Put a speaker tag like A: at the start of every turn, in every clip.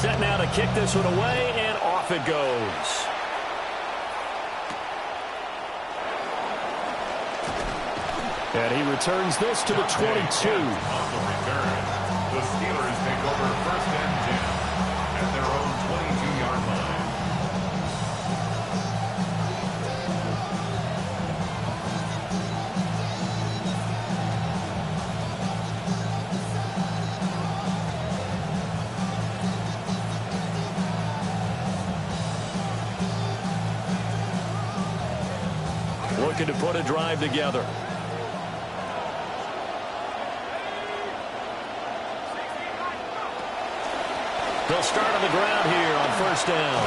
A: set now to kick this one away, and off it goes. And he returns this to the 22.
B: On the return, the Steelers take over 1st and 10 at their own 22-yard line.
A: Looking to put a drive together. They'll start on the ground here on 1st down.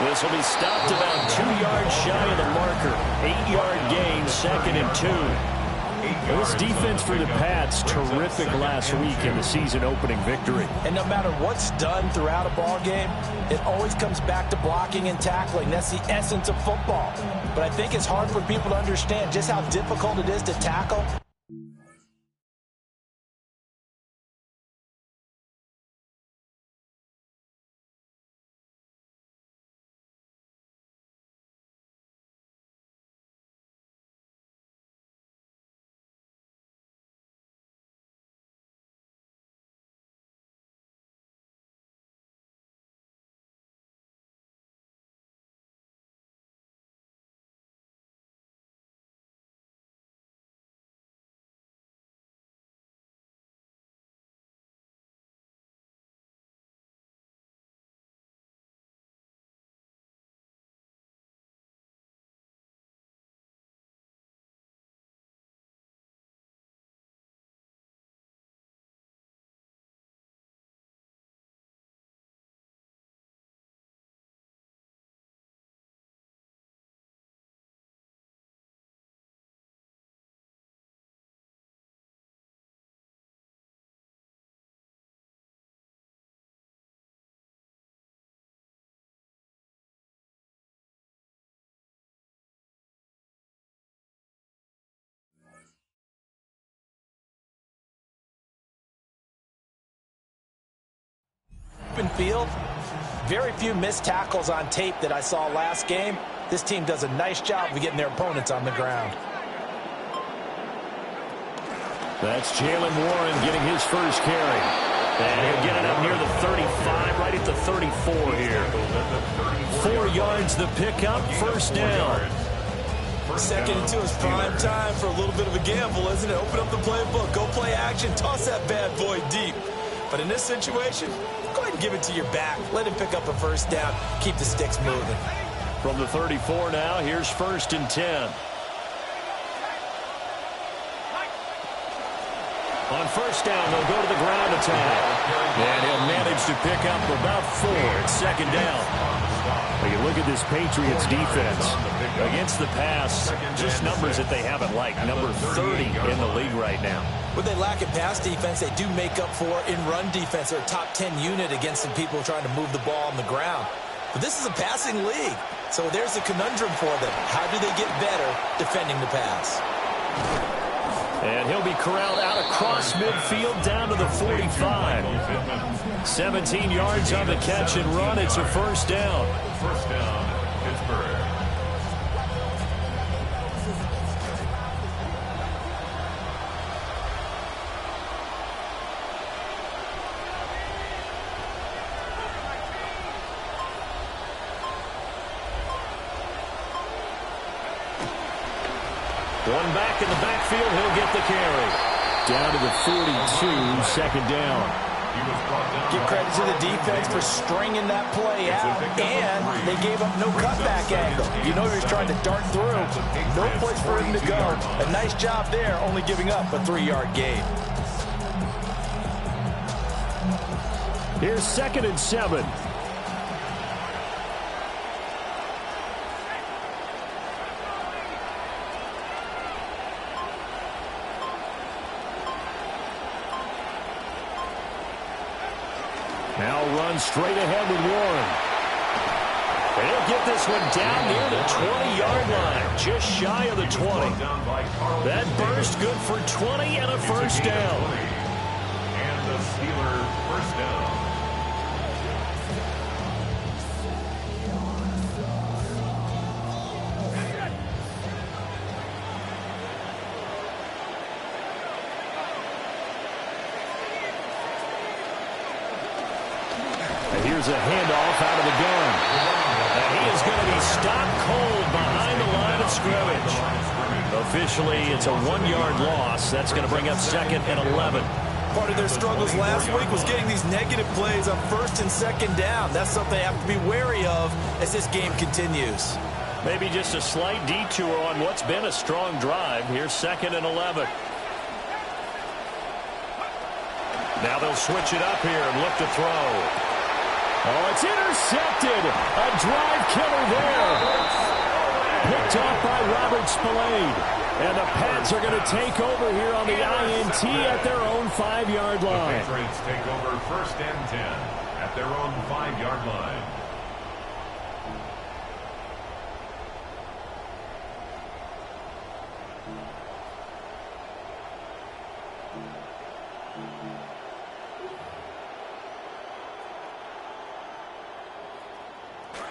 A: This will be stopped about 2 yards shy of the marker. 8-yard gain, 2nd and 2. This defense for the Pats, terrific last week in the season-opening victory.
C: And no matter what's done throughout a ball game, it always comes back to blocking and tackling. That's the essence of football. But I think it's hard for people to understand just how difficult it is to tackle. Open field, very few missed tackles on tape that I saw last game. This team does a nice job of getting their opponents on the ground.
A: That's Jalen Warren getting his first carry. And he'll get it up near the 35, right at the 34 here. 4 yards the pickup, 1st down.
C: 2nd and 2 is prime time for a little bit of a gamble, isn't it? Open up the playbook, go play action, toss that bad boy deep. But in this situation, go ahead and give it to your back. Let him pick up a 1st down. Keep the sticks moving.
A: From the 34 now, here's 1st and 10. On 1st down, they'll go to the ground attack. And he'll manage to pick up about 4. It's 2nd down. When you look at this Patriots defense against the pass, just numbers that they haven't liked. Number 30 in the league right now.
C: When they lack in pass defense, they do make up for in run defense. They're a top 10 unit against some people trying to move the ball on the ground. But this is a passing league, so there's a conundrum for them. How do they get better defending the pass?
A: And he'll be corralled out across midfield down to the 45. 17 yards on the catch and run. It's a 1st down.
B: 1st down, Pittsburgh.
A: One back in the backfield, he'll get the carry. Down to the 42, 2nd down.
C: Give credit to the defense for stringing that play out, and they gave up no cutback angle. You know he was trying to dart through. No place for him to go. A nice job there, only giving up a 3-yard gain.
A: Here's 2nd and 7. Now run straight ahead with Warren. They'll get this one down near the 20-yard line, just shy of the 20. That burst good for 20 and a 1st down.
B: And the Steelers 1st down.
A: Here's a handoff out of the gun. And he is going to be stopped cold behind the line of scrimmage. Officially, it's a 1-yard loss. That's going to bring up 2nd and 11.
C: Part of their struggles last week was getting these negative plays on 1st and 2nd down. That's something they have to be wary of as this game continues.
A: Maybe just a slight detour on what's been a strong drive. Here's 2nd and 11. Now they'll switch it up here and look to throw. Oh, it's intercepted. A drive killer there. Picked off by Robert Spillane. And the Pats are going to take over here on the INT at their own 5-yard line.
B: The Patriots take over 1st and 10 at their own 5-yard line.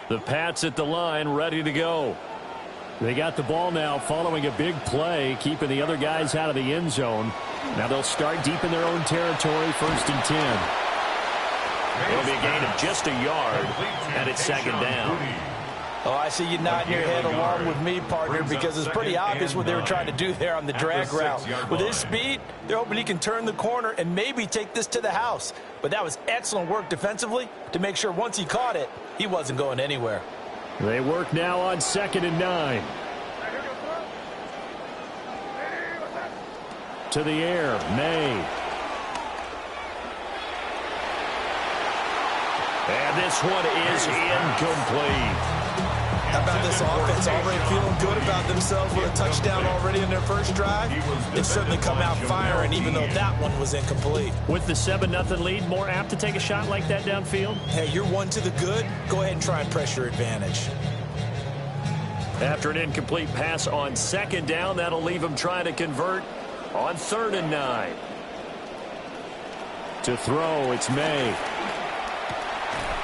A: The Pats at the line, ready to go. They got the ball now following a big play, keeping the other guys out of the end zone. Now they'll start deep in their own territory, 1st and 10. It'll be a gain of just a yard, and it's 2nd down.
C: Oh, I see you nodding your head along with me, partner, because it's pretty obvious what they were trying to do there on the drag route. With his speed, they're hoping he can turn the corner and maybe take this to the house. But that was excellent work defensively to make sure once he caught it, he wasn't going anywhere.
A: They work now on 2nd and 9. To the air, May. And this one is incomplete.
C: How about this offense already feeling good about themselves with a touchdown already in their first drive? They've certainly come out firing, even though that one was incomplete.
A: With the 7-0 lead, more apt to take a shot like that downfield?
C: Hey, you're one to the good. Go ahead and try and press your advantage.
A: After an incomplete pass on 2nd down, that'll leave him trying to convert on 3rd and 9. To throw, it's May.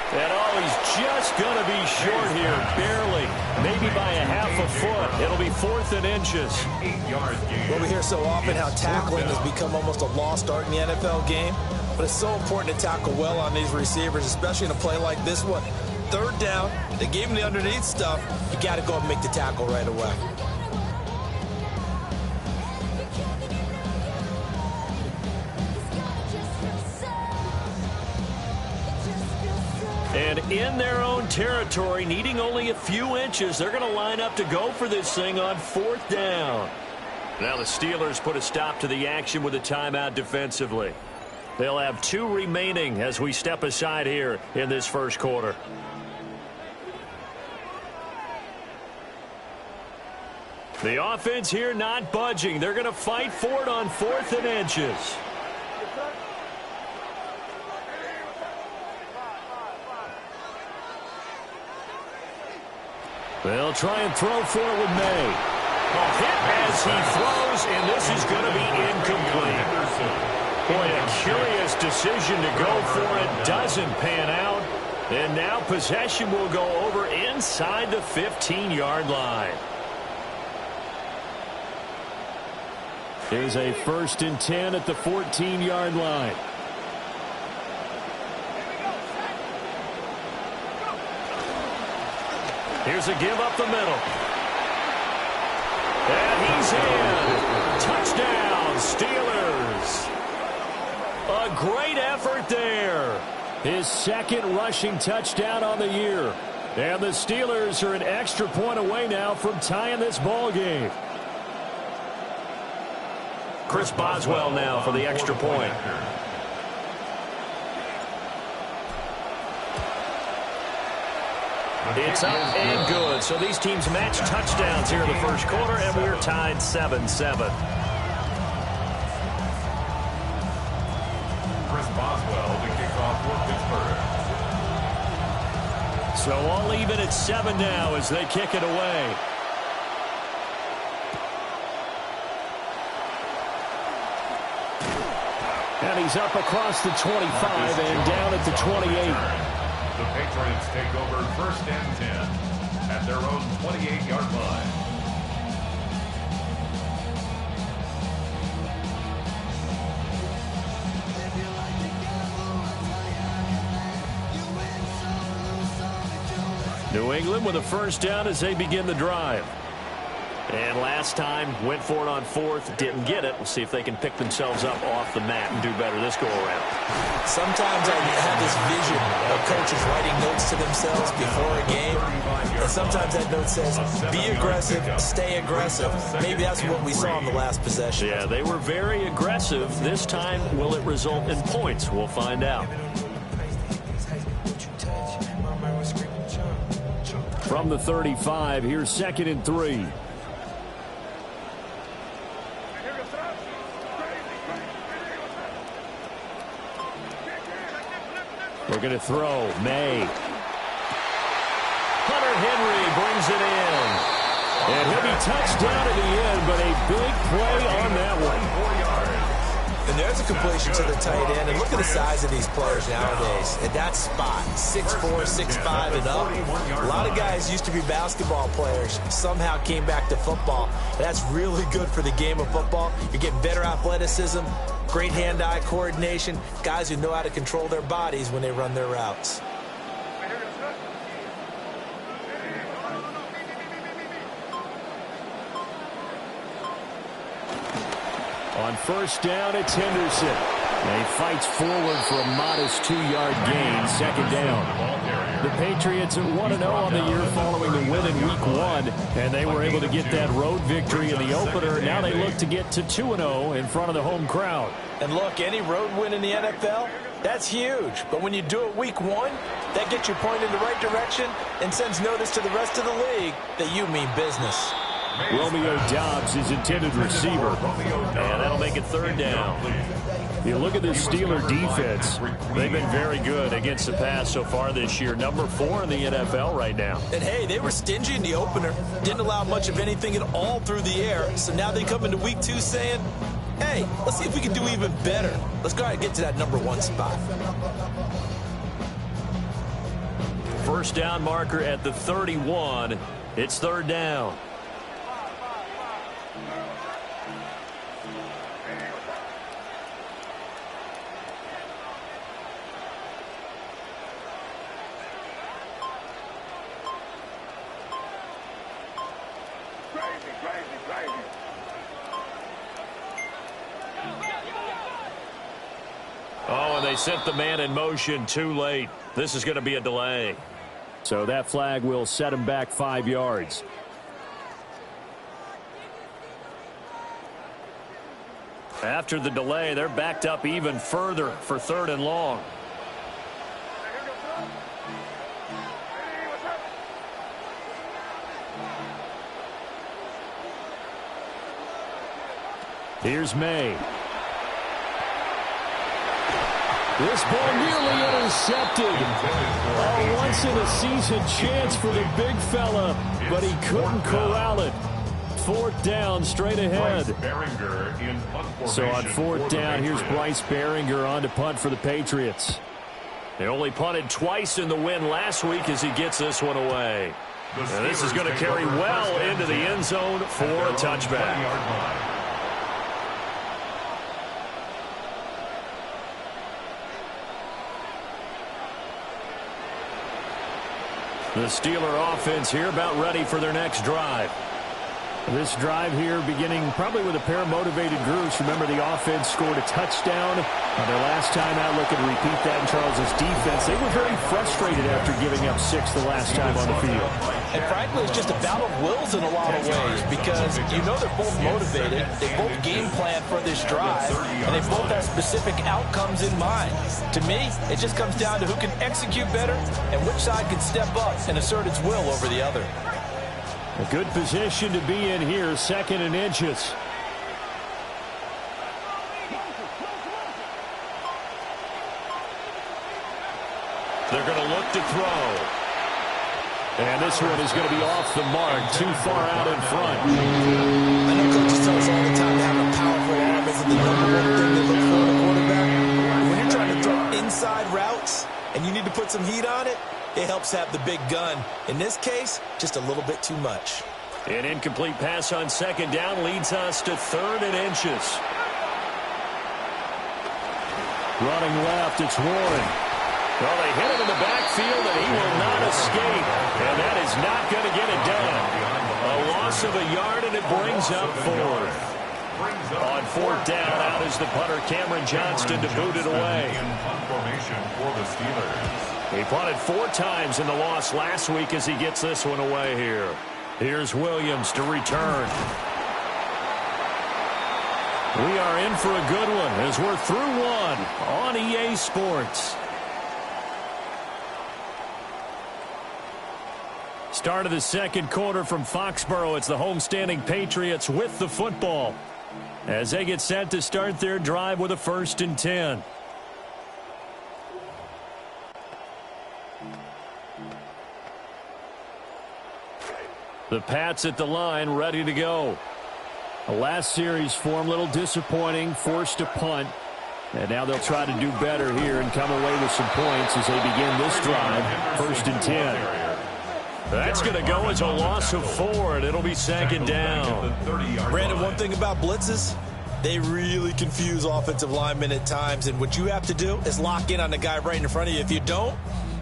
A: And oh, he's just going to be short here, barely, maybe by a half a foot. It'll be 4th and inches.
B: 8-yard gain.
C: Well, we hear so often how tackling has become almost a lost art in the NFL game, but it's so important to tackle well on these receivers, especially in a play like this one. 3rd down, they gave him the underneath stuff. You got to go and make the tackle right away.
A: And in their own territory, needing only a few inches, they're going to line up to go for this thing on 4th down. Now the Steelers put a stop to the action with a timeout defensively. They'll have 2 remaining as we step aside here in this first quarter. The offense here not budging. They're going to fight for it on 4th and inches. They'll try and throw for it with May. A hit as he throws, and this is going to be incomplete. Boy, a curious decision to go for it. Doesn't pan out. And now possession will go over inside the 15-yard line. Here's a 1st and 10 at the 14-yard line. Here's a give up the middle. And he's in. Touchdown, Steelers. A great effort there. His 2nd rushing touchdown on the year. And the Steelers are an extra point away now from tying this ball game. Chris Boswell now for the extra point. It's up and good. So these teams match touchdowns here in the first quarter, and we're tied 7-7.
B: Chris Boswell to kick off for Pittsburgh.
A: So all even at 7 now as they kick it away. And he's up across the 25 and down at the 28.
B: The Patriots take over 1st and 10 at their own 28-yard line.
A: New England with a first down as they begin the drive. And last time, went for it on fourth, didn't get it. We'll see if they can pick themselves up off the mat and do better this go-around.
C: Sometimes I have this vision of coaches writing notes to themselves before a game. And sometimes that note says, be aggressive, stay aggressive. Maybe that's what we saw in the last possession.
A: Yeah, they were very aggressive. This time, will it result in points? We'll find out. From the 35, here's 2nd and 3. We're going to throw. May. Hunter Henry brings it in. And he'll be touched down at the end, but a big play on that one.
C: And there's a completion to the tight end. And look at the size of these players nowadays. At that spot, 6'4", 6'5", and up. A lot of guys used to be basketball players. Somehow came back to football. That's really good for the game of football. You're getting better athleticism, great hand-eye coordination, guys who know how to control their bodies when they run their routes.
A: On first down, it's Henderson. And he fights forward for a modest 2-yard gain, 2nd down. The Patriots at 1-0 on the year following the win in Week 1, and they were able to get that road victory in the opener. Now they look to get to 2-0 in front of the home crowd.
C: And look, any road win in the NFL, that's huge. But when you do it Week 1, that gets you pointed in the right direction and sends notice to the rest of the league that you mean business.
A: Romeo Doubs is intended receiver. And that'll make it 3rd down. You look at the Steeler defense. They've been very good against the pass so far this year. Number 4 in the NFL right now.
C: And, hey, they were stingy in the opener. Didn't allow much of anything at all through the air. So now they come into Week 2 saying, hey, let's see if we can do even better. Let's go ahead and get to that number 1 spot.
A: First down marker at the 31. It's 3rd down. Oh, and they sent the man in motion too late. This is going to be a delay. So that flag will set him back 5 yards. After the delay, they're backed up even further for 3rd and long. Here's May. This ball nearly intercepted. A once-in-a-season chance for the big fella, but he couldn't corral it. 4th down, straight ahead. So on 4th down, here's Bryce Baringer on to punt for the Patriots. They only punted twice in the win last week as he gets this one away. And this is going to carry well into the end zone for a touchback. The Steeler offense here about ready for their next drive. This drive here beginning probably with a pair of motivated groups. Remember, the offense scored a touchdown on their last time out. Looking to repeat that in Charles' defense. They were very frustrated after giving up 6 the last time on the field.
C: And frankly, it's just a battle of wills in a lot of ways because you know they're both motivated. They both game plan for this drive, and they both have specific outcomes in mind. To me, it just comes down to who can execute better and which side can step up and assert its will over the other.
A: A good position to be in here, 2nd and inches. They're going to look to throw. And this one is going to be off the mark, too far out in front.
C: I know coaches tell us all the time that having a powerful arm isn't the number 1 thing they look for in a quarterback. When you're trying to throw inside routes and you need to put some heat on it, it helps have the big gun. In this case, just a little bit too much.
A: An incomplete pass on 2nd down leads us to 3rd and inches. Running left, it's Warren. Well, they hit him in the backfield, and he will not escape. And that not going to get it done. A loss of a yard, and it brings up fourth. On fourth down, out is the punter, Cameron Johnston, to boot it away. He punted 4 times in the loss last week as he gets this one away here. Here's Williams to return. We are in for a good one as we're through one on EA Sports. Start of the second quarter from Foxborough. It's the homestanding Patriots with the football as they get set to start their drive with a 1st and 10. The Pats at the line, ready to go. The last series for them, a little disappointing, forced a punt. And now they'll try to do better here and come away with some points as they begin this drive, 1st and 10. That's going to go as a loss of 4, and it'll be 2nd down.
C: Brandon, one thing about blitzes, they really confuse offensive linemen at times, and what you have to do is lock in on the guy right in front of you. If you don't,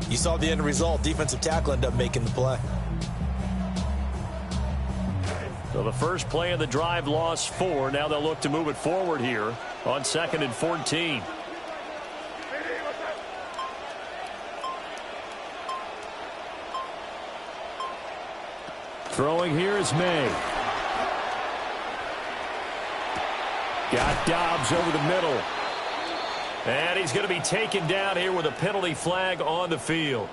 C: you saw the end result. Defensive tackle ended up making the play.
A: So the first play of the drive lost 4. Now they'll look to move it forward here on 2nd and 14. Throwing here is May. Got Dobbs over the middle. And he's going to be taken down here with a penalty flag on the field.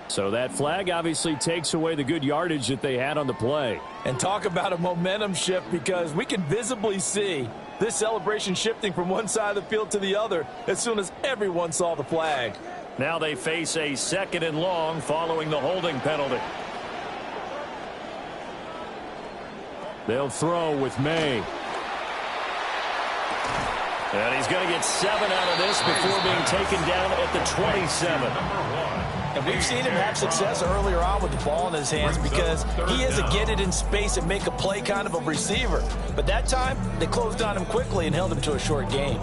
A: So that flag obviously takes away the good yardage that they had on the play.
C: And talk about a momentum shift, because we can visibly see this celebration shifting from one side of the field to the other as soon as everyone saw the flag.
A: Now they face a 2nd and long following the holding penalty. They'll throw with May. And he's going to get 7 out of this before being taken down at the 27.
C: And we've seen him have success earlier on with the ball in his hands because he is a get it in space and make a play kind of a receiver. But that time, they closed on him quickly and held him to a short gain.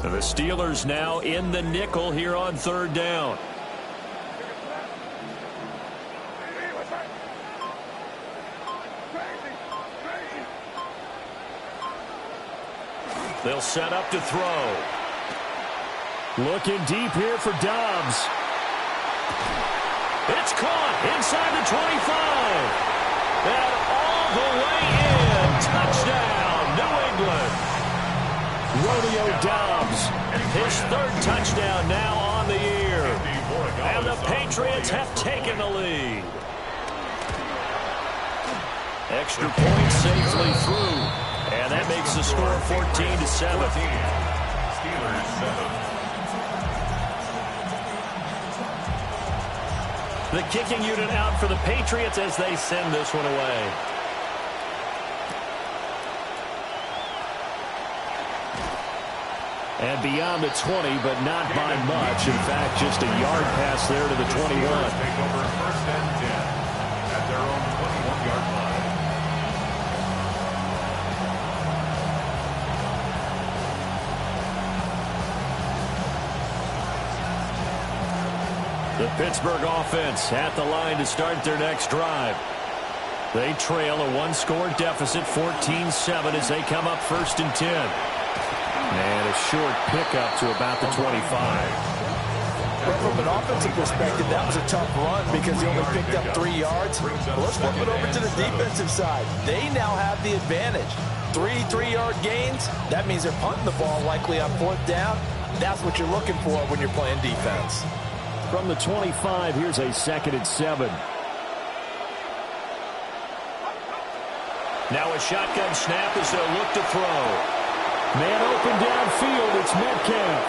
A: The Steelers now in the nickel here on 3rd down. They'll set up to throw. Looking deep here for Dobbs. It's caught inside the 25. And all the way in. Touchdown, New England. Rodeo Dobbs, his 3rd touchdown now on the year. And the Patriots have taken the lead. Extra point safely through. And that makes the score 14-7. The kicking unit out for the Patriots as they send this one away. And beyond the 20, but not by much. In fact, just a yard pass there to the 21.
B: Take over 1st and 10 at their own 21-yard line.
A: The Pittsburgh offense at the line to start their next drive. They trail a 1-score deficit, 14-7, as they come up 1st and 10. And a short pickup to about the 25.
C: But from an offensive perspective, that was a tough run because he only picked up 3 yards. Well, let's flip it over to the defensive side. They now have the advantage. 3 3-yard gains. That means they're punting the ball likely on 4th down. That's what you're looking for when you're playing defense.
A: From the 25, here's a 2nd and 7. Now a shotgun snap as they'll look to throw. Man open downfield, it's Metcalf.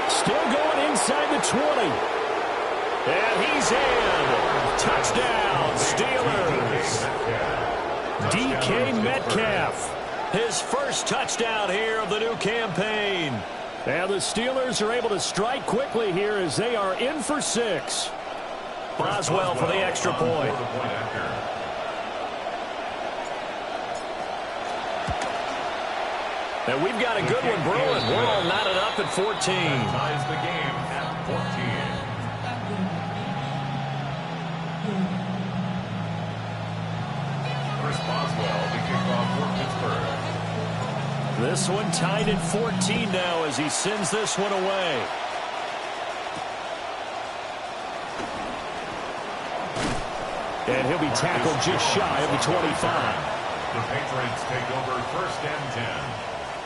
A: Still going inside the 20. And he's in. Touchdown, Steelers. DK Metcalf. His first touchdown here of the new campaign. And the Steelers are able to strike quickly here as they are in for 6. Boswell for the extra point. And we've got a good one brewing. We're all knotted up at 14.
B: Ties the game at 14. Chris Boswell, the kickoff for Pittsburgh.
A: This one tied at 14 now as he sends this one away. And he'll be tackled just shy of the 25.
B: The Patriots take over 1st and 10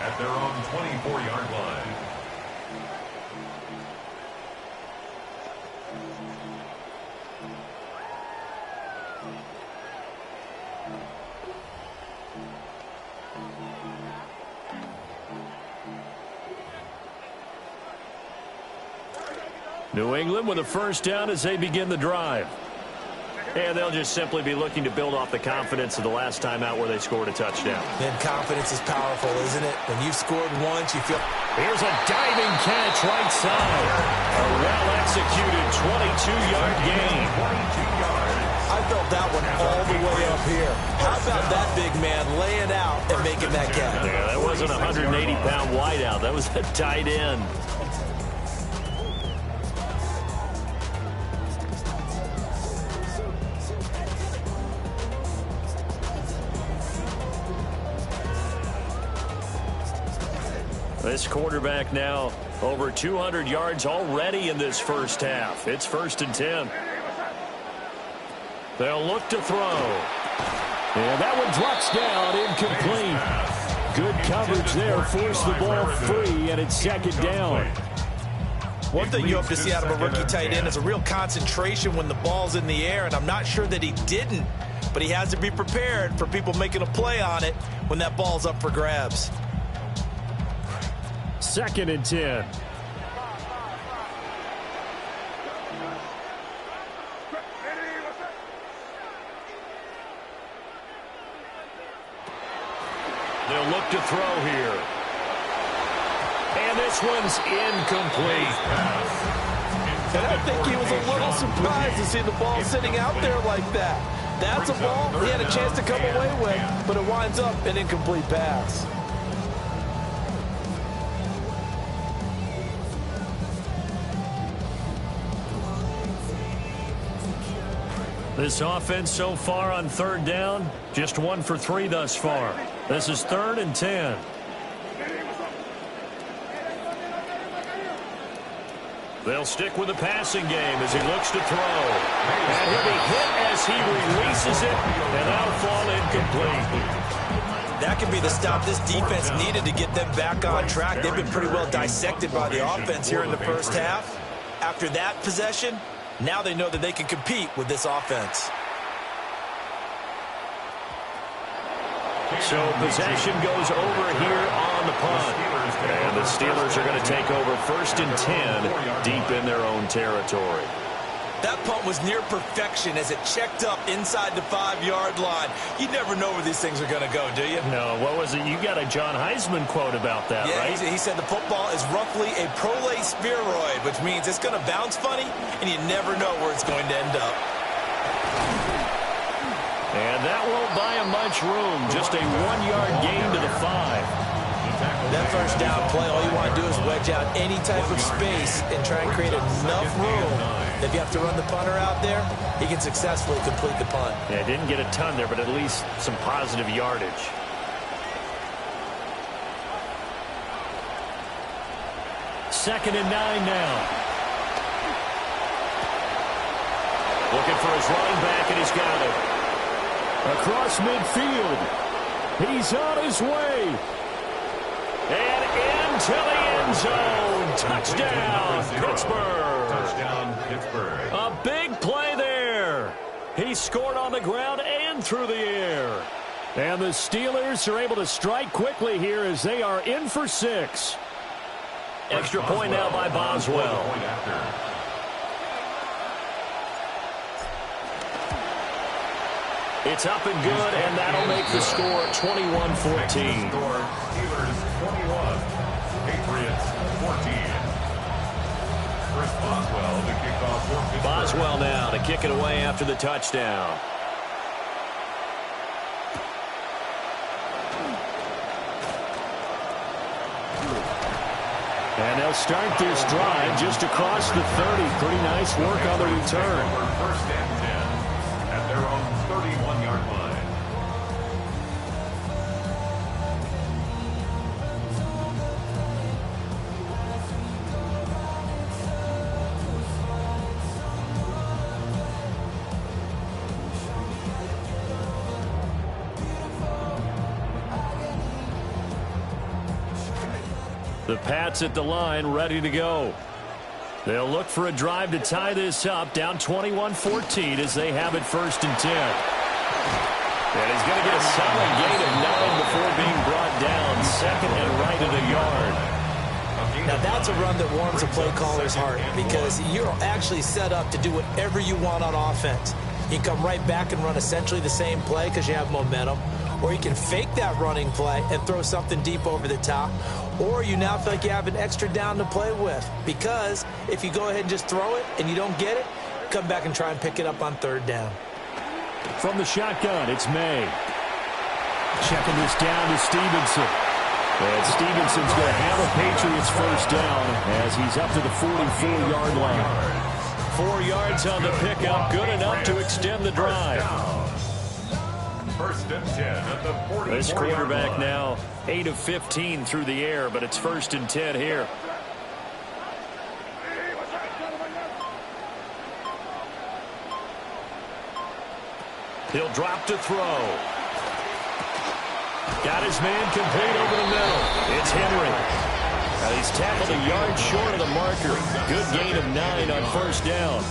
B: at their own 24-yard line.
A: New England with a 1st down as they begin the drive. And they'll just simply be looking to build off the confidence of the last time out where they scored a touchdown.
C: And confidence is powerful, isn't it? When you've scored once, you feel...
A: Here's a diving catch right side. A well-executed 22-yard gain.
B: 22 yards.
C: I felt that one all the way up here. How about that big man laying out and making that catch?
A: Yeah, that wasn't a 180-pound wideout. That was a tight end. This quarterback now over 200 yards already in this first half. It's 1st and 10. They'll look to throw. And that one drops down, incomplete. Good coverage there, forced the ball free, and it's 2nd down.
C: One thing you hope to see out of a rookie tight end is a real concentration when the ball's in the air, and I'm not sure that he didn't, but he has to be prepared for people making a play on it when that ball's up for grabs.
A: 2nd and 10. They'll look to throw here. And this one's incomplete.
C: And I think he was a little surprised to see the ball sitting out there like that. That's a ball he had a chance to come away with, but it winds up an incomplete pass.
A: This offense so far on 3rd down, just 1 for 3 thus far. This is 3rd and 10. They'll stick with the passing game as he looks to throw. And he'll be hit as he releases it, and that'll fall incomplete.
C: That could be the stop this defense needed to get them back on track. They've been pretty well dissected by the offense here in the first half. After that possession, now they know that they can compete with this offense.
A: So possession goes over here on the punt. And the Steelers are going to take over 1st and 10 deep in their own territory.
C: That punt was near perfection as it checked up inside the 5-yard line. You never know where these things are going to go, do you?
A: No, what was it? You got a John Heisman quote about that, right?
C: Yeah, he said the football is roughly a prolate spheroid, which means it's going to bounce funny, and you never know where it's going to end up.
A: And that won't buy him much room. Just a 1-yard gain to the 5.
C: That first down play, all you want to do is wedge out any type of space and try and create enough room. If you have to run the punter out there, he can successfully complete the punt.
A: Yeah, didn't get a ton there, but at least some positive yardage. Second and 9 now. Looking for his running back, and he's got it. Across midfield. He's on his way. And into the end zone. Touchdown, Pittsburgh.
B: Touchdown, Pittsburgh.
A: A big play there. He scored on the ground and through the air. And the Steelers are able to strike quickly here as they are in for 6. Extra point now by Boswell. It's up and good, and that'll make the score 21-14.
B: Steelers 21, Patriots 14. Chris Boswell, the kickoff for Pittsburgh.
A: does well now to kick it away after the touchdown. And they'll start this drive just across the 30. Pretty nice work on the return.
B: First and 10 at their own 31-yard line.
A: The Pats at the line, ready to go. They'll look for a drive to tie this up, down 21-14 as they have it first and 10. And he's going to get a solid gain of 9 before being brought down, second and right at a yard.
C: Now that's a run that warms a play caller's heart because you're actually set up to do whatever you want on offense. You can come right back and run essentially the same play because you have momentum, or you can fake that running play and throw something deep over the top, or you now feel like you have an extra down to play with because if you go ahead and just throw it and you don't get it, come back and try and pick it up on third down.
A: From the shotgun, it's May. Checking this down to Stevenson. And Stevenson's going to have a Patriots first down as he's up to the 44-yard line. 4 yards on the pickup, good enough to extend the drive.
B: First and 10 at the 44-yard line.
A: This quarterback now 8 of 15 through the air, but it's first and 10 here. He'll drop to throw. Got his man complete over the middle. It's Henry. Now he's tackled a yard short of the marker. Good gain of 9 on first down.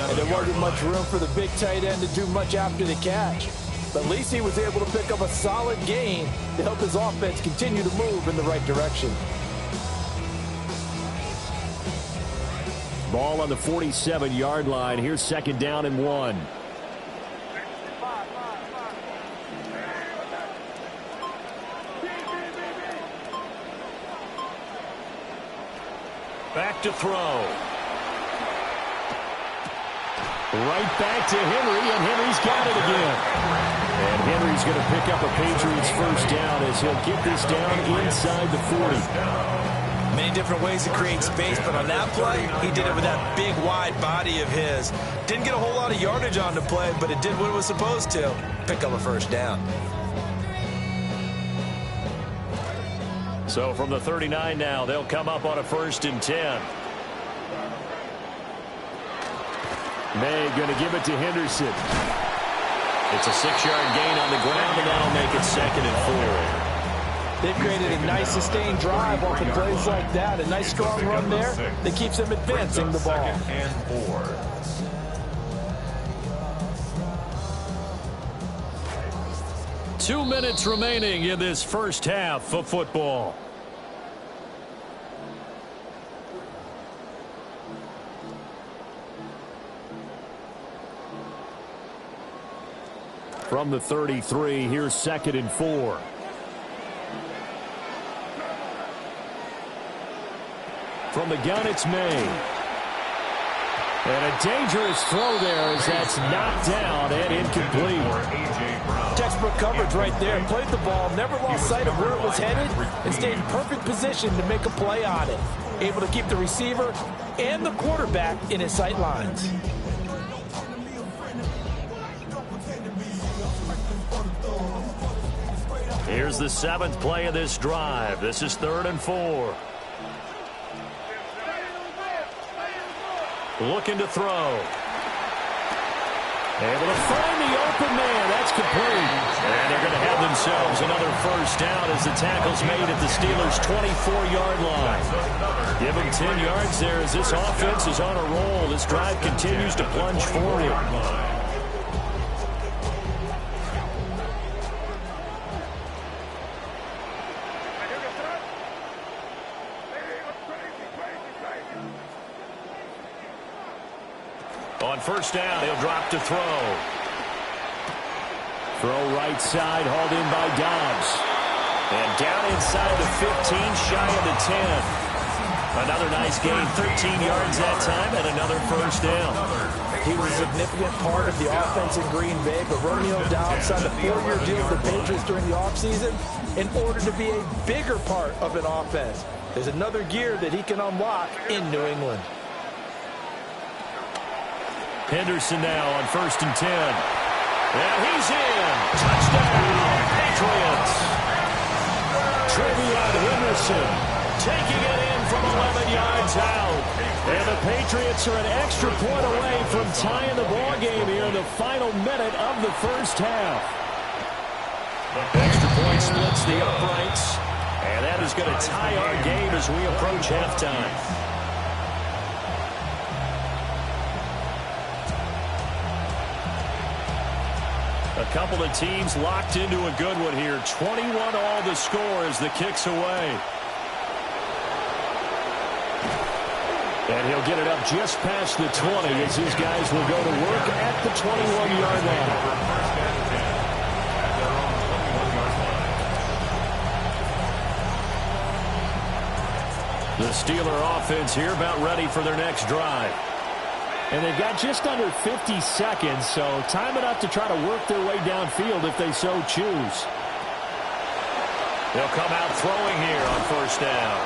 D: And there wasn't much room for the big tight end to do much after the catch. But at least he was able to pick up a solid gain to help his offense continue to move in the right direction.
A: Ball on the 47-yard line. Here's second down and 1. Back to throw. Right back to Henry, and Henry's got it again. And Henry's going to pick up a Patriots first down as he'll get this down inside the 40.
C: Many different ways to create space, but on that play, he did it with that big, wide body of his. Didn't get a whole lot of yardage on the play, but it did what it was supposed to. Pick up a first down.
A: So from the 39 now, they'll come up on a first and 10. May going to give it to Henderson. It's a 6-yard gain on the ground, and that'll make it second and 4.
D: They've created a nice sustained drive off of plays like that. A nice strong run there that keeps them advancing the ball.
B: Second and 4.
A: Two minutes remaining in this first half of football. From the 33, here's second and 4. From the gun, it's May. And a dangerous throw there as that's knocked down and incomplete.
D: Textbook coverage right there. Played the ball, never lost sight of where it was headed, and stayed in perfect position to make a play on it. Able to keep the receiver and the quarterback in his sight lines.
A: Here's the 7th play of this drive. This is 3rd and 4. Looking to throw. Able to find the open man. That's complete. And they're going to have themselves another first down as the tackle's made at the Steelers' 24-yard line. Give them 10 yards there as this offense is on a roll. This drive continues to plunge forward. On first down, he'll drop to throw. Throw right side, hauled in by Dobbs. And down inside the 15, shy of the 10. Another nice gain, 13 yards that time, and another first down.
D: He was a significant part of the offense in Green Bay, but Romeo Doubs signed a 4-year deal with the Patriots during the offseason in order to be a bigger part of an offense. There's another gear that he can unlock in New England.
A: Henderson now on 1st and 10. And he's in. Touchdown, Patriots. Trevion Henderson taking it in from 11 yards out. And the Patriots are an extra point away from tying the ball game here in the final minute of the first half. Extra point splits the uprights. And that is going to tie our game as we approach halftime. A couple of teams locked into a good one here. 21 all the score as the kick's away. And he'll get it up just past the 20 as his guys will go to work at the 21-yard line. The Steeler offense here about ready for their next drive. And they've got just under 50 seconds, so time enough to try to work their way downfield if they so choose. They'll come out throwing here on first down.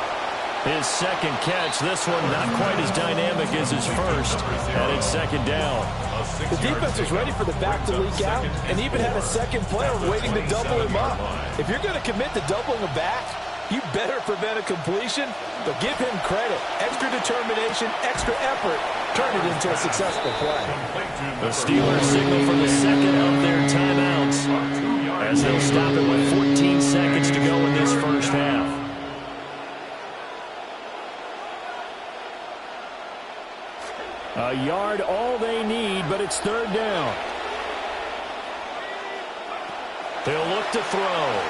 A: His second catch, this one not quite as dynamic as his first, and it's second down.
D: The defense was ready for the back to leak out and even had a second player waiting to double him up. If you're going to commit to doubling a back, you better prevent a completion, but give him credit. Extra determination, extra effort, turn it into a successful play.
A: The Steelers signal for the second of their timeouts as they'll stop it with 14 seconds to go in this first half. A yard all they need, but it's third down. They'll look to throw.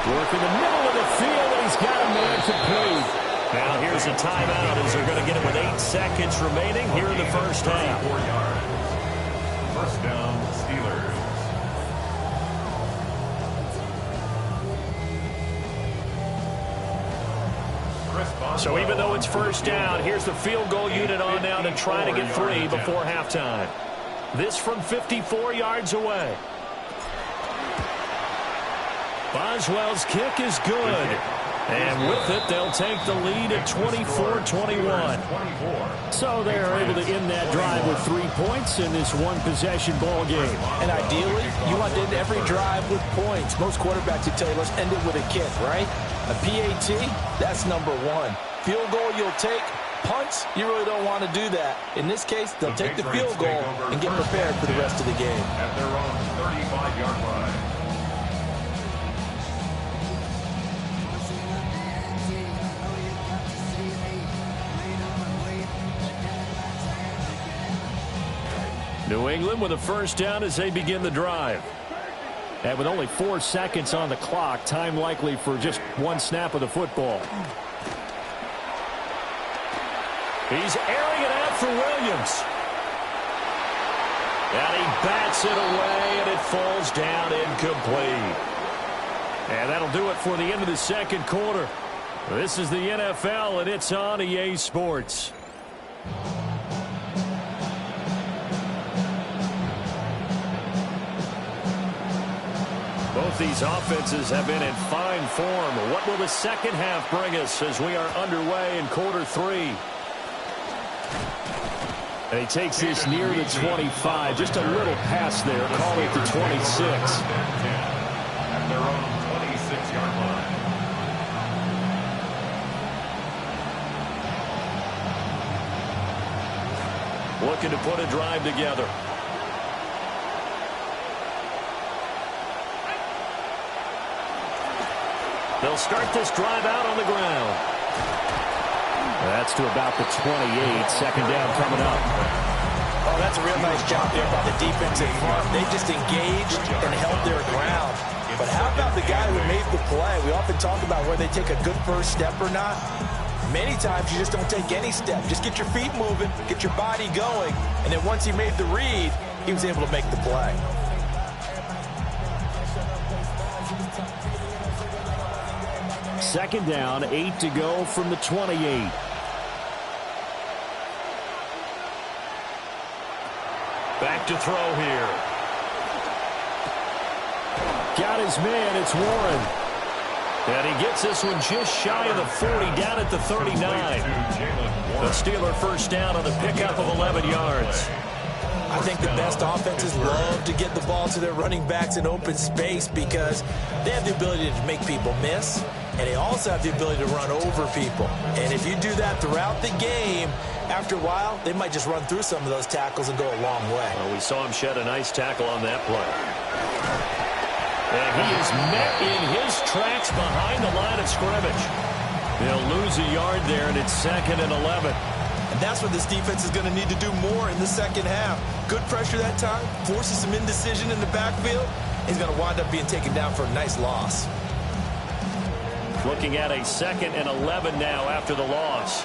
A: Work in the middle of the field, and he's got a man complete. Now here's a timeout as they're going to get it with 8 seconds remaining here in the first half.
B: 4 yards. First down, Steelers.
A: So even though it's first down, here's the field goal unit on now to try to get 3 before halftime. This from 54 yards away. Boswell's kick is good. And with it, they'll take the lead at 24-21. So they are able to end that drive with 3 points in this one-possession ball game.
D: And ideally, you want to end every drive with points. Most quarterbacks would tell you, let's end it with a kick, right? A PAT, that's number 1. Field goal you'll take. Punts, you really don't want to do that. In this case, they'll take the field goal and get prepared for the rest of the game.
B: At their own 35-yard line.
A: New England with a first down as they begin the drive. And with only 4 seconds on the clock, time likely for just 1 snap of the football. He's airing it out for Williams. And he bats it away, and it falls down incomplete. And that'll do it for the end of the second quarter. This is the NFL, and it's on EA Sports. Both these offenses have been in fine form. What will the second half bring us as we are underway in quarter 3? And he takes this near the 25. Just a little pass there. Call it the 26.
B: At their own 26-yard line.
A: Looking to put a drive together. They'll start this drive out on the ground. That's to about the 28. Second down coming up.
D: Oh, that's a real nice job there by the defensive front. They just engaged and held their ground. But how about the guy who made the play? We often talk about whether they take a good first step or not. Many times you just don't take any step. Just get your feet moving, get your body going, and then once he made the read, he was able to make the play.
A: second down, 8 to go from the 28. Back to throw here. Got his man, it's Warren. And he gets this one just shy of the 40, down at the 39. The Steeler first down on the pickup of 11 yards.
D: I think the best offenses love to get the ball to their running backs in open space because they have the ability to make people miss, and they also have the ability to run over people. And if you do that throughout the game, after a while, they might just run through some of those tackles and go a long way.
A: Well, we saw him shed a nice tackle on that play. And he is met in his tracks behind the line of scrimmage. They'll lose a yard there, and it's 2nd and 11.
C: And that's what this defense is going to need to do more in the second half. Good pressure that time, forces some indecision in the backfield. He's going to wind up being taken down for a nice loss.
A: Looking at a 2nd and 11 now after the loss.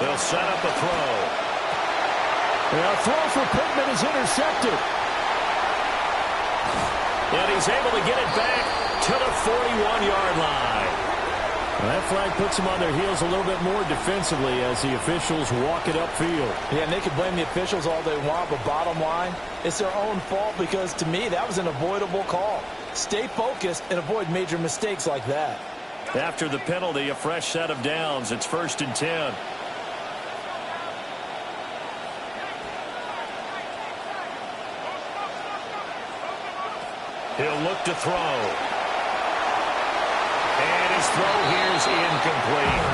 A: They'll set up a throw. And a throw for Pittman is intercepted. And he's able to get it back to the 41-yard line. Well, that flag puts them on their heels a little bit more defensively as the officials walk it upfield.
D: Yeah, and they can blame the officials all they want, but bottom line, it's their own fault because, to me, that was an avoidable call. Stay focused and avoid major mistakes like that.
A: After the penalty, a fresh set of downs. It's 1st and 10. He'll look to throw. And his throw here is incomplete.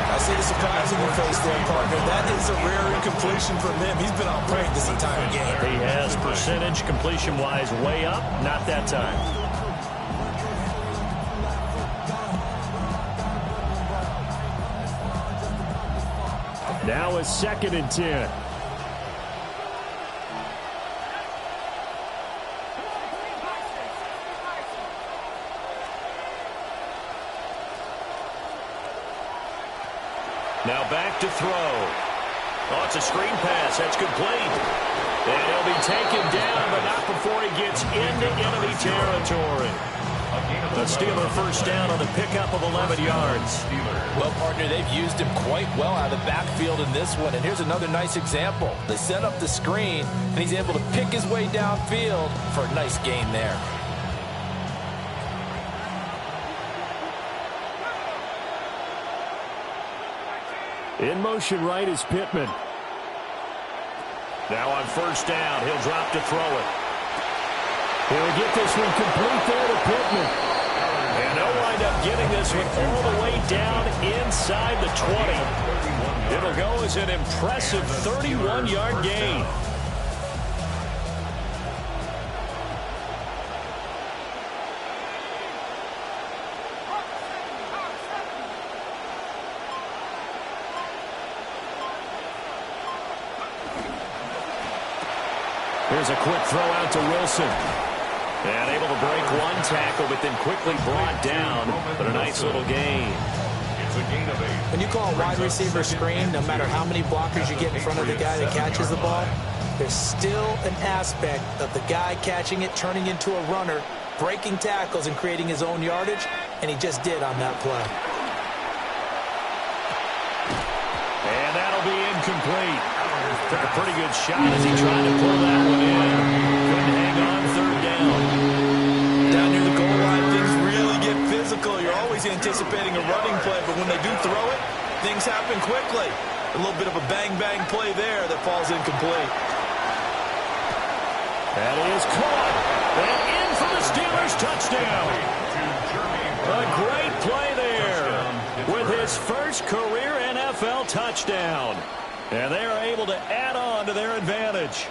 C: I see the surprise in your face there, partner. That is a rare incompletion from him. He's been on point this entire game.
A: He has percentage completion-wise way up. Not that time. Now it's 2nd and 10. Now back to throw. Oh, it's a screen pass. That's complete. And he'll be taken down, but not before he gets into enemy territory. The Steeler first down on the pickup of 11 yards.
D: Well, partner, they've used him quite well out of the backfield in this one. And here's another nice example. They set up the screen, and he's able to pick his way downfield for a nice gain there.
A: In motion right is Pittman. Now on first down, he'll drop to throw it. He'll get this one complete there to Pittman. And they'll wind up getting this one all the way down inside the 20. It'll go as an impressive 31-yard gain. Here's a quick throw out to Wilson. And able to break one tackle, but then quickly brought down. But a nice little gain.
D: When you call a wide receiver screen, no matter how many blockers you get in front of the guy that catches the ball, there's still an aspect of the guy catching it, turning into a runner, breaking tackles and creating his own yardage, and he just did on that play.
A: And that'll be incomplete. Took a pretty good shot as he tried to pull that one in. Couldn't hang on, third down.
C: Down near the goal line, things really get physical. You're always anticipating a running play, but when they do throw it, things happen quickly. A little bit of a bang-bang play there that falls incomplete.
A: That is caught. And in for the Steelers touchdown. A great play there with his first career NFL touchdown. And they are able to add on to their advantage.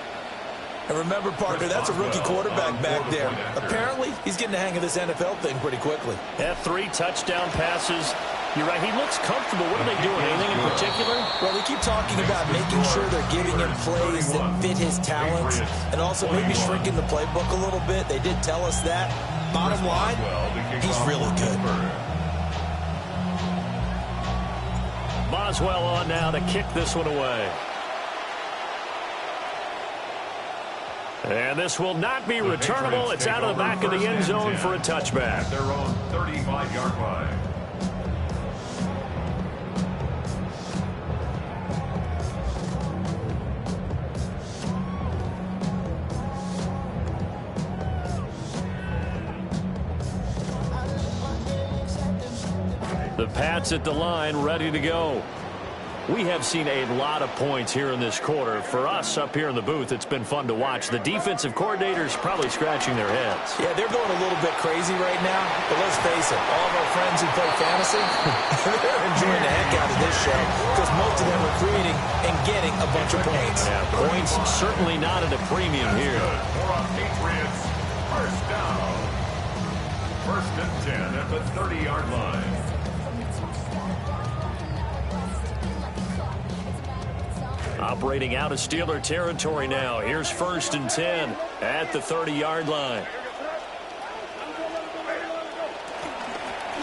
C: And remember, partner, that's a rookie quarterback back there. Apparently, he's getting the hang of this NFL thing pretty quickly.
A: Had 3 touchdown passes. You're right, he looks comfortable. What are they doing? Anything in particular?
C: Well, we keep talking about making sure they're giving him plays that fit his talents and also maybe shrinking the playbook a little bit. They did tell us that. Bottom line, he's really good.
A: Boswell on now to kick this one away. And this will not be returnable. It's out of the back of the end zone for a touchback.
B: At their own 35-yard line.
A: The Pats at the line, ready to go. We have seen a lot of points here in this quarter. For us up here in the booth, it's been fun to watch. The defensive coordinators probably scratching their heads.
D: Yeah, they're going a little bit crazy right now. But let's face it, all of our friends who play fantasy, they're enjoying the heck out of this show because most of them are creating and getting a bunch of points.
A: Yeah, points certainly not at a premium here.
B: For a Patriots first down. First and 10 at the 30-yard line.
A: Operating out of Steeler territory now. Here's first and 10 at the 30-yard line.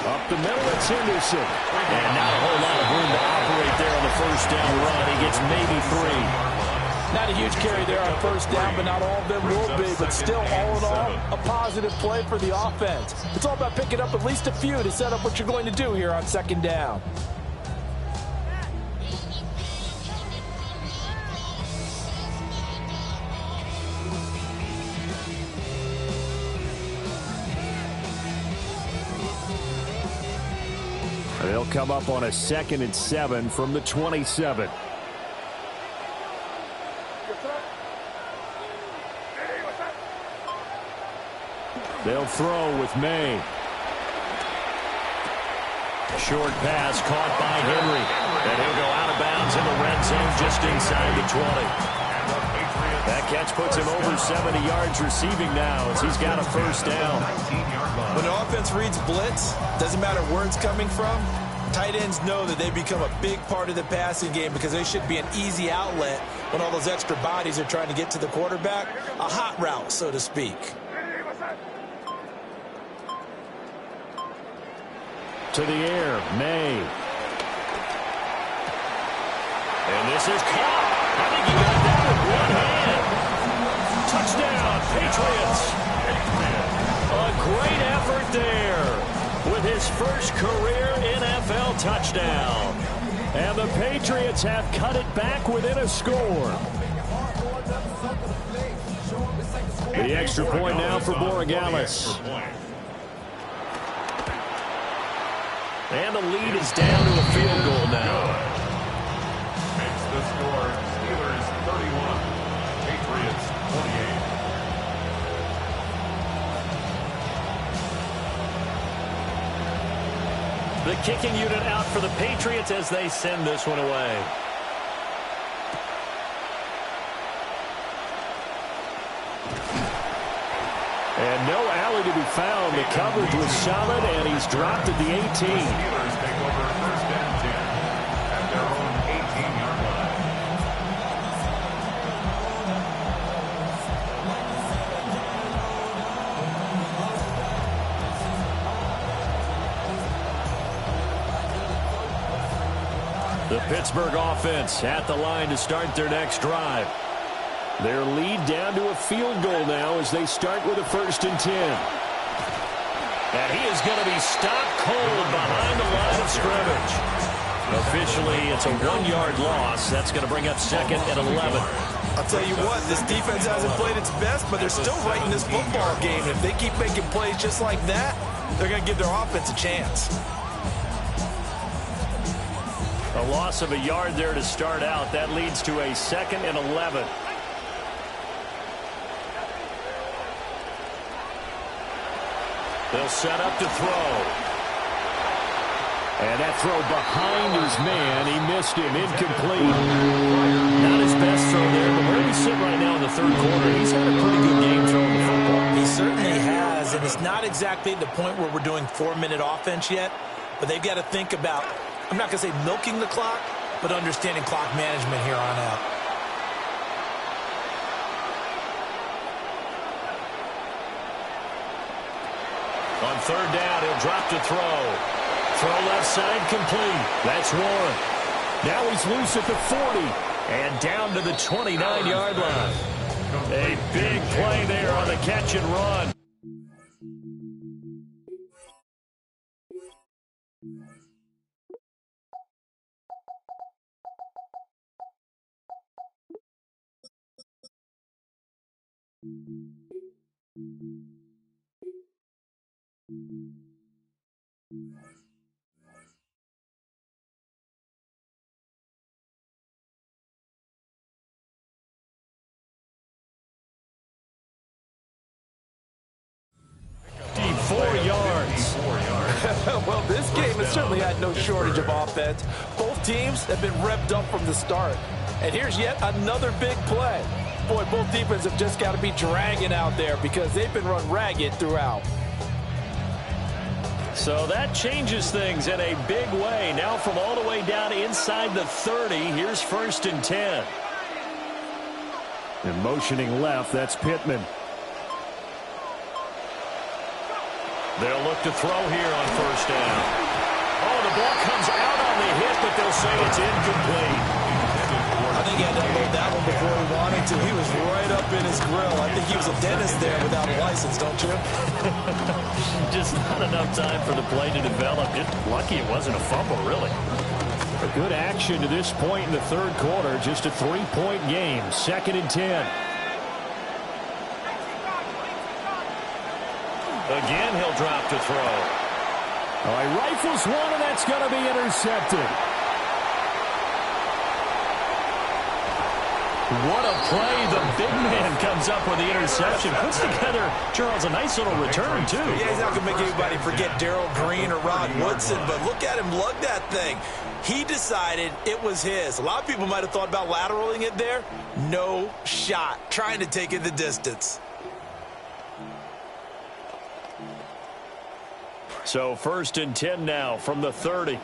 A: Up the middle, it's Henderson. And not a whole lot of room to operate there on the first down run. He gets maybe 3.
D: Not a huge carry there on first down, but not all of them will be. But still, all in all, a positive play for the offense. It's all about picking up at least a few to set up what you're going to do here on second down.
A: They'll come up on a 2nd and 7 from the 27. They'll throw with May. Short pass caught by Henry. And he'll go out of bounds in the red zone just inside the 20. That catch puts him over 70 yards receiving now as he's got a first down.
D: When the offense reads blitz, doesn't matter where it's coming from, tight ends know that they become a big part of the passing game because they should be an easy outlet when all those extra bodies are trying to get to the quarterback. A hot route, so to speak.
A: To the air, May. And this is caught. I think he got that with one hand. Touchdown, Patriots. A great effort there with his first career NFL touchdown. And the Patriots have cut it back within a score. The extra point now for Borregales. And the lead is down to a field goal now.
B: Makes the score Steelers 31, Patriots 28.
A: The kicking unit out for the Patriots as they send this one away. And no alley to be found. The coverage was solid, and he's dropped at the 18.
B: Steelers take over first and 10 at their own 18-yard line.
A: The Pittsburgh offense at the line to start their next drive. Their lead down to a field goal now as they start with a first and 10. And he is going to be stopped cold behind the line of scrimmage. Officially, it's a 1-yard loss. That's going to bring up 2nd and 11.
D: I'll tell you what, this defense hasn't played its best, but they're still right in this football game. If they keep making plays just like that, they're going to give their offense a chance.
A: A loss of a yard there to start out. That leads to a 2nd and 11. They'll set up to throw. And that throw behind his man. He missed him. Incomplete. Not his best throw there, but where he's sitting right now in the third quarter, he's had a pretty good game throwing the football.
D: He certainly has, and it's not exactly the point where we're doing 4-minute offense yet, but they've got to think about, I'm not going to say milking the clock, but understanding clock management here on out.
A: On third down, he'll drop to throw. Throw left side complete. That's Warren. Now he's loose at the 40 and down to the 29-yard line. A big play there on the catch and run.
D: Well, this game has certainly had no shortage of offense. Both teams have been revved up from the start. And here's yet another big play. Boy, both defenses have just got to be dragging out there because they've been run ragged throughout.
A: So that changes things in a big way. Now from all the way down inside the 30, here's 1st and 10. And motioning left, that's Pittman. They'll look to throw here on 1st down. Oh, the ball comes out on the hit, but they'll say it's incomplete.
D: I think he had to unload that one before he wanted to. He was right up in his grill. I think he was a dentist there without a license, don't you?
A: Just not enough time for the play to develop. Just lucky it wasn't a fumble, really. A good action to this point in the 3rd quarter. Just a 3-point game. 2nd and 10. Again, he'll drop to throw. All right, rifles one, and that's going to be intercepted. What a play. The big man comes up with the interception. Puts together, Charles, a nice little return, too.
D: Yeah, he's not going to make anybody forget Darrell Green or Rod Woodson, but look at him lug that thing. He decided it was his. A lot of people might have thought about lateraling it there. No shot. Trying to take it the distance.
A: So 1st and 10 now from the 30.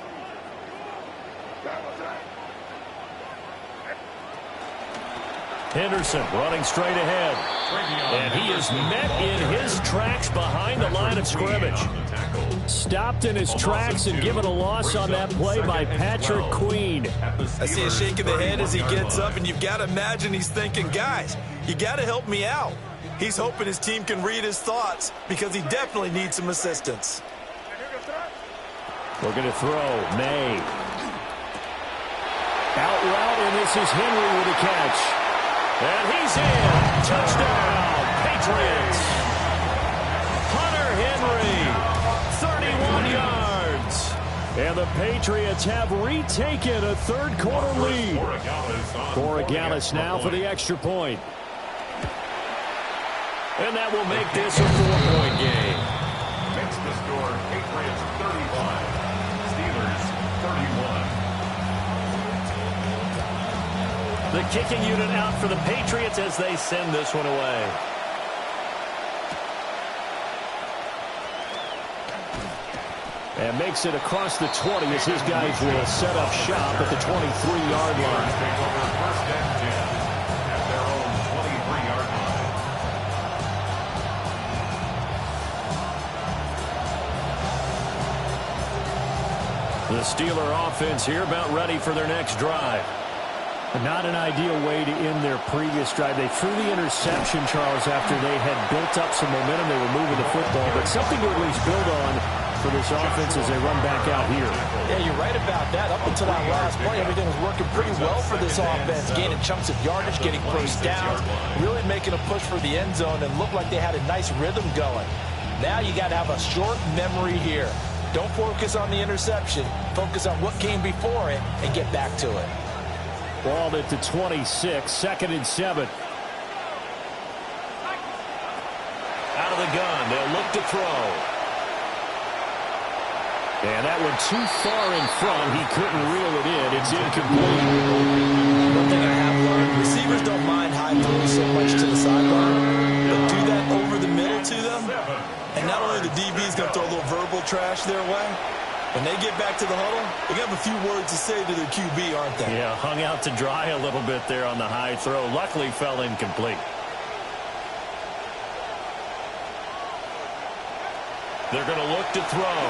A: Henderson running straight ahead. And he is met in his tracks behind the line of scrimmage. Stopped in his tracks and given a loss on that play by Patrick Queen.
D: I see a shake of the head as he gets up, and you've got to imagine he's thinking, guys, you got to help me out. He's hoping his team can read his thoughts because he definitely needs some assistance.
A: We're going to throw. May. Out route, and this is Henry with a catch. And he's in. Touchdown, Patriots. Hunter Henry, 31 yards. And the Patriots have retaken a 3rd quarter lead. Borregales now for the extra point. And that will make this a 4-point game.
B: Makes the score Patriots 35. Steelers 31.
A: The kicking unit out for the Patriots as they send this one away. And makes it across the 20 as his guys will set up shop at the 23-yard line.
B: Take over 1st and 10 at their own 23-yard line.
A: The Steeler offense here about ready for their next drive. Not an ideal way to end their previous drive. They threw the interception, Charles, after they had built up some momentum. They were moving the football, but something to at least build on for this offense as they run back out here.
D: Yeah, you're right about that. Up until that last play, everything was working pretty well for this offense. Gaining chunks of yardage, getting first downs, really making a push for the end zone, and looked like they had a nice rhythm going. Now you got to have a short memory here. Don't focus on the interception. Focus on what came before it and get back to it.
A: Ball at the 26, 2nd and 7. Out of the gun, they'll look to throw. And that one too far in front. He couldn't reel it in. It's incomplete.
D: One thing I have learned, receivers don't mind high throws so much to the sideline, but do that over the middle to them. And not only the DB is going to throw a little verbal trash their way, when they get back to the huddle, they have a few words to say to their QB, aren't they?
A: Yeah, hung out to dry a little bit there on the high throw. Luckily fell incomplete. They're going to look to throw.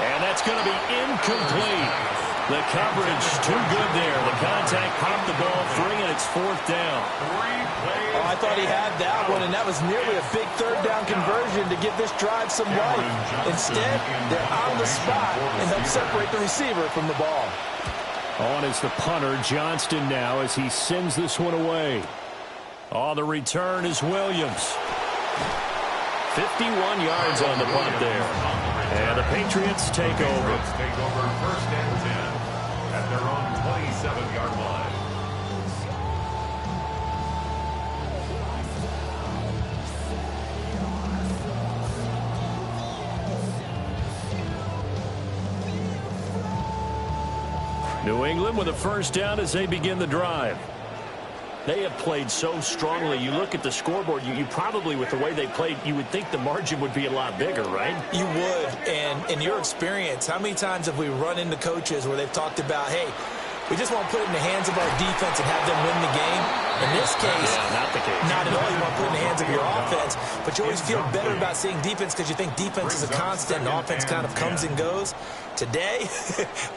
A: And that's going to be incomplete. The coverage too good there. The contact popped the ball free, and it's 4th down.
D: Oh, I thought he had that one, and that was nearly a big 3rd down conversion to give this drive some life. Instead, they're on the spot and help separate the receiver from the ball.
A: On is the punter, Johnston, now as he sends this one away. On the return is Williams. 51 yards on the punt there. And the Patriots take over.
B: Take over 1st and 10 at their own 27-yard line.
A: New England with a 1st down as they begin the drive. They have played so strongly. You look at the scoreboard, you probably, with the way they played, you would think the margin would be a lot bigger, right?
D: You would. And in your experience, how many times have we run into coaches where they've talked about, hey, we just want to put it in the hands of our defense and have them win the game? In this case,
A: not the case.
D: Not at all. You want to put it in the hands of your offense, but you always feel better about seeing defense because you think defense is a constant and offense kind of comes and goes. Today,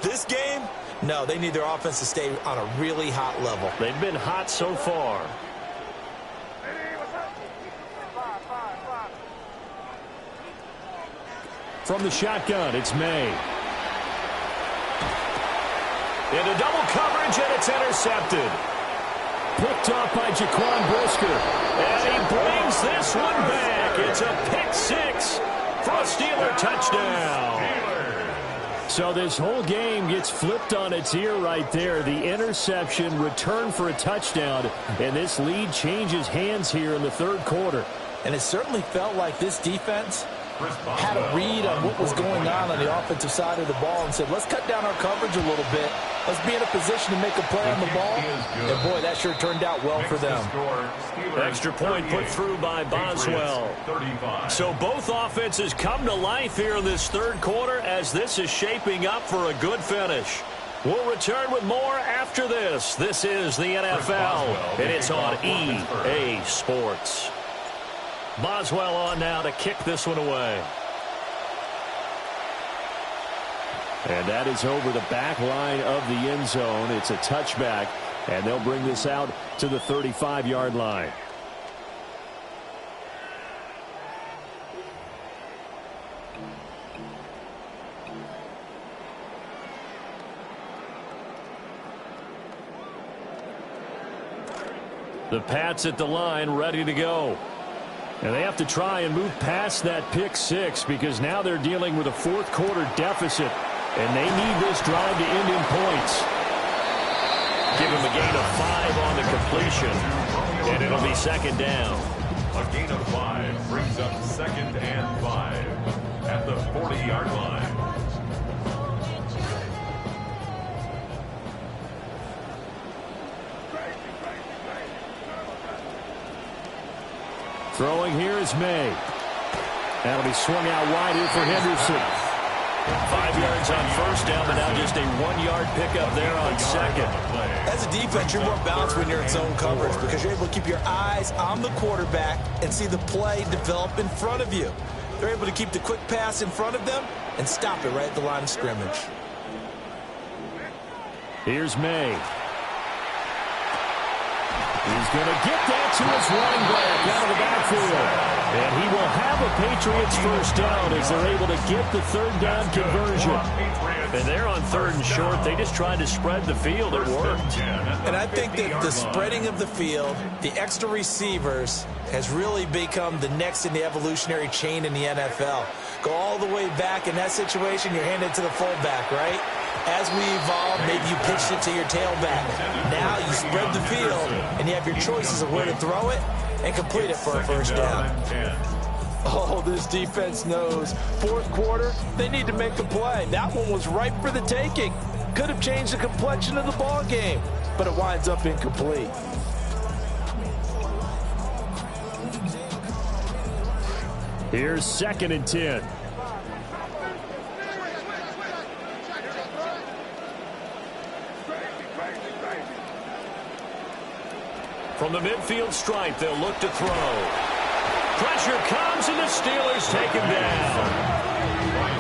D: this game, no, they need their offense to stay on a really hot level.
A: They've been hot so far. From the shotgun, it's May. Into double coverage, and it's intercepted. Picked off by Jaquan Brisker. And he brings this one back. It's a pick 6 for a Steeler touchdown. So this whole game gets flipped on its ear right there. The interception, return for a touchdown, and this lead changes hands here in the 3rd quarter.
D: And it certainly felt like this defense had a read on what was going on the offensive side of the ball and said, let's cut down our coverage a little bit. Let's be in a position to make a play on the ball. And, boy, that sure turned out well for them.
A: Extra point put through by Boswell. So both offenses come to life here in this 3rd quarter as this is shaping up for a good finish. We'll return with more after this. This is the NFL, and it's on EA Sports. Boswell on now to kick this one away. And that is over the back line of the end zone. It's a touchback, and they'll bring this out to the 35-yard line. The Pats at the line, ready to go. And they have to try and move past that pick 6 because now they're dealing with a 4th quarter deficit, and they need this drive to end in points. Give him a gain of 5 on the completion, and it'll be 2nd down.
B: A gain of 5 brings up 2nd and 5 at the 40-yard line.
A: Throwing here is May. That'll be swung out wide here for Henderson. 5 yards on 1st down, but now just a 1-yard pickup there on 2nd.
D: As a defense, you're more balanced when you're in zone coverage because you're able to keep your eyes on the quarterback and see the play develop in front of you. They're able to keep the quick pass in front of them and stop it right at the line of scrimmage.
A: Here's May. He's going to get that to his running back out of the backfield. And he will have a Patriots 1st down as they're able to get the 3rd down conversion. And they're on 3rd and short. They just tried to spread the field. It worked.
D: And I think that the spreading of the field, the extra receivers, has really become the next in the evolutionary chain in the NFL. Go all the way back. In that situation, you're handed to the fullback, right? As we evolve, maybe you pitched it to your tailback. Now you spread the field, and you have your choices of where to throw it and complete it for a 1st down. Oh, this defense knows. 4th quarter, they need to make a play. That one was ripe for the taking. Could have changed the complexion of the ball game, but it winds up incomplete.
A: Here's 2nd and 10. From the midfield stripe, they'll look to throw. Pressure comes, and the Steelers take him down.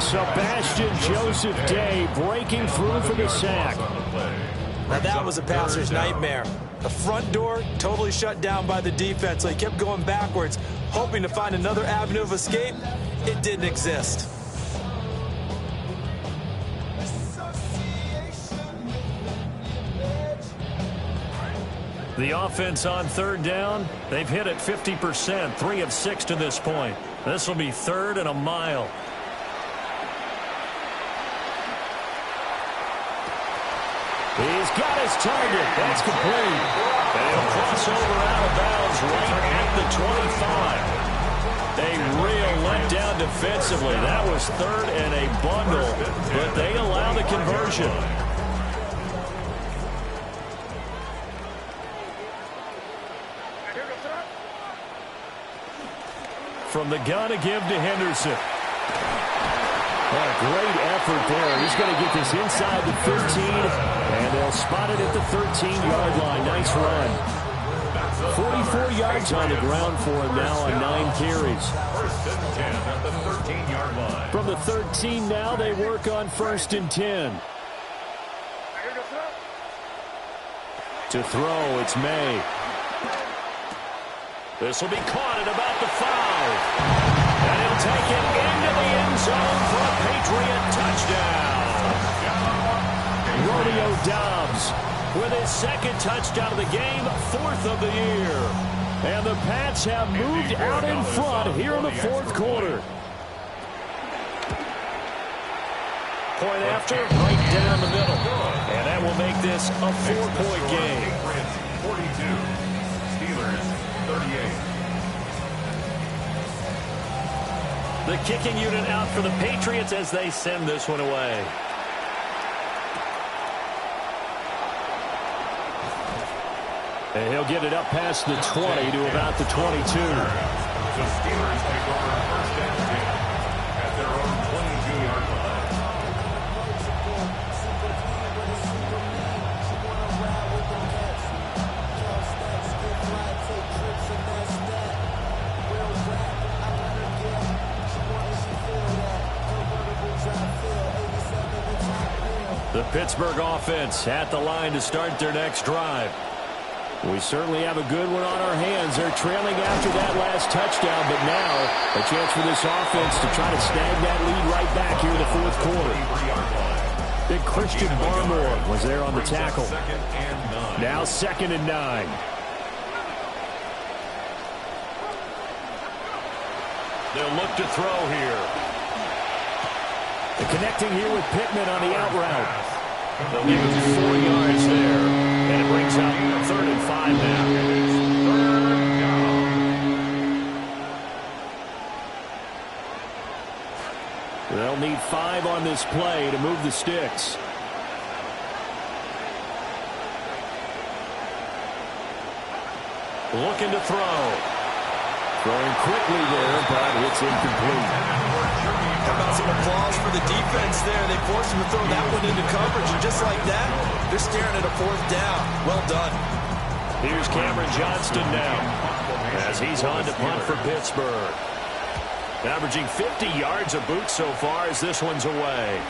A: Sebastian Joseph Day breaking through for the sack.
C: Now that was a passer's nightmare. The front door totally shut down by the defense, so he kept going backwards, hoping to find another avenue of escape. It didn't exist.
A: The offense on third down, they've hit it 50%, 3 of 6 to this point. This will be 3rd and a mile. He's got his target. That's complete. And he'll cross over out of bounds right at the 25. A real letdown defensively. That was 3rd and a bundle, but they allow the conversion. From the gun to give to Henderson. What a great effort there. He's going to get this inside the 13, and they'll spot it at the 13-yard line. Nice run. 44 yards on the ground for him now on 9 carries. From the 13 now, they work on 1st and 10. To throw, it's May. This will be caught at about the 5. And he'll take it into the end zone for a Patriot touchdown. Romeo Doubs with his 2nd touchdown of the game, 4th of the year. And the Pats have moved out in front here in the 4th quarter. Point after, right down the middle. And that will make this a 4-point game.
B: 42, Steelers 38.
A: The kicking unit out for the Patriots as they send this one away. And he'll get it up past the 20 to about the 22.
B: The Steelers take over 1st and 10 at their own 22-yard line.
A: The Pittsburgh offense at the line to start their next drive. We certainly have a good one on our hands. They're trailing after that last touchdown, but now a chance for this offense to try to snag that lead right back here in the 4th quarter. Big Christian Barmore was there on the tackle. Now 2nd and 9. They'll look to throw here. And connecting here with Pittman on the out route. They'll give him 4 yards there. And it brings out 3rd and 5 now. They'll need 5 on this play to move the sticks. Looking to throw. Throwing quickly there, but it's incomplete.
C: How about some applause for the defense there? They forced him to throw that one into coverage, and just like that, they're staring at a 4th down. Well done.
A: Here's Cameron Johnston now as he's on to punt for Pittsburgh. Averaging 50 yards a boot so far as this one's away.